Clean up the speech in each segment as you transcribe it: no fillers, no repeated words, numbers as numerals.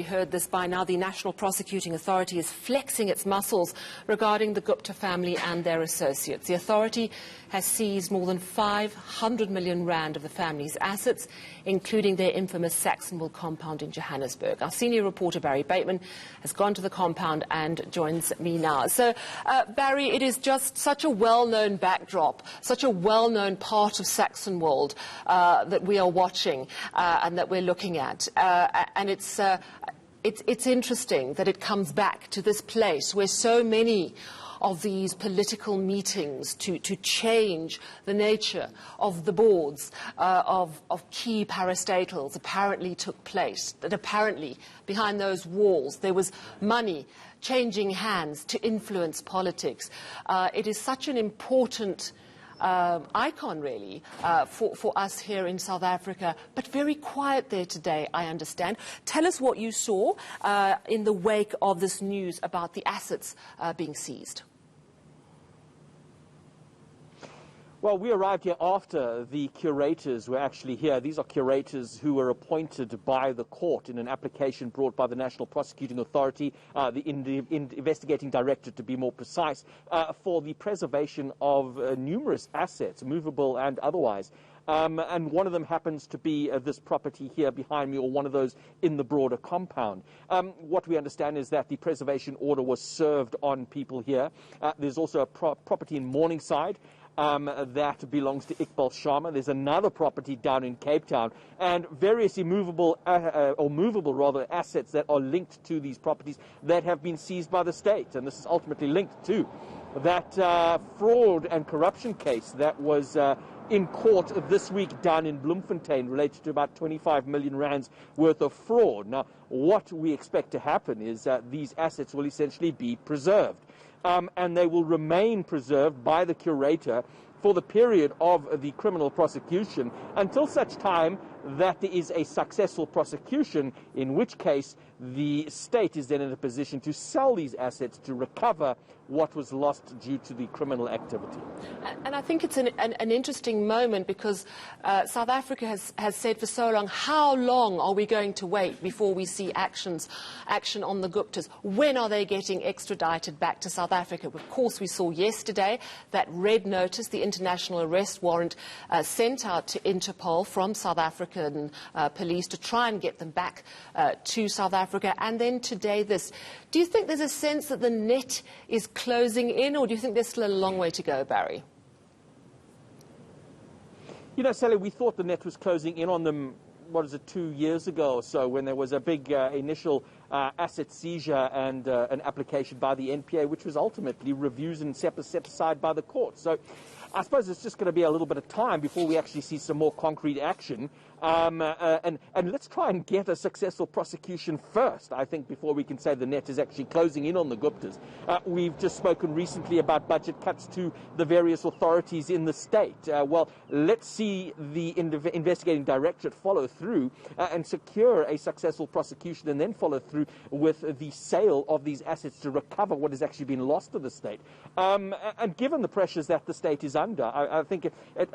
You heard this by now. The National Prosecuting Authority is flexing its muscles regarding the Gupta family and their associates. The authority has seized more than 500 million rand of the family's assets, including their infamous Saxonwold compound in Johannesburg. Our senior reporter, Barry Bateman, has gone to the compound and joins me now. So, Barry, it is just such a well-known backdrop, such a well-known part of Saxonwold that we are watching and that we're looking at. And it's interesting that it comes back to this place where so many of these political meetings to change the nature of the boards of key parastatals apparently took place, that apparently behind those walls there was money changing hands to influence politics. It is such an important icon, really, for us here in South Africa, but very quiet there today, I understand. Tell us what you saw in the wake of this news about the assets being seized. Well, we arrived here after the curators were actually here. These are curators who were appointed by the court in an application brought by the National Prosecuting Authority, the investigating director to be more precise, for the preservation of numerous assets, movable and otherwise. And one of them happens to be this property here behind me, or one of those in the broader compound. What we understand is that the preservation order was served on people here. There's also a property in Morningside that belongs to Iqbal Sharma. There's another property down in Cape Town, and various immovable or movable rather assets that are linked to these properties that have been seized by the state. And this is ultimately linked to that fraud and corruption case that was in court this week down in Bloemfontein, related to about 25 million rands worth of fraud. Now, what we expect to happen is that these assets will essentially be preserved. And they will remain preserved by the curator for the period of the criminal prosecution until such time that there is a successful prosecution, in which case the state is then in a position to sell these assets to recover what was lost due to the criminal activity. And I think it's an interesting moment, because South Africa has said for so long, how long are we going to wait before we see action on the Guptas? When are they getting extradited back to South Africa? Of course, we saw yesterday that red notice, the international arrest warrant sent out to Interpol from South African police to try and get them back to South Africa. And then today this. Do you think there's a sense that the net is closing in, or do you think there's still a long way to go, Barry? You know, Sally, we thought the net was closing in on them, 2 years ago or so, when there was a big initial asset seizure and an application by the NPA, which was ultimately reviewed and set aside by the court. So I suppose it's just going to be a little bit of time before we actually see some more concrete action. And let's try and get a successful prosecution first, I think, before we can say the net is actually closing in on the Guptas. We've just spoken recently about budget cuts to the various authorities in the state. Well, let's see the investigating directorate follow through and secure a successful prosecution, and then follow through with the sale of these assets to recover what has actually been lost to the state. And given the pressures that the state is under, I think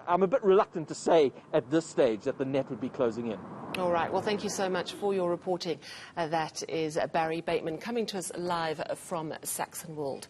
I'm a bit reluctant to say at this stage that the net would be closing in. All right. Well, thank you so much for your reporting. That is Barry Bateman coming to us live from Saxonwold.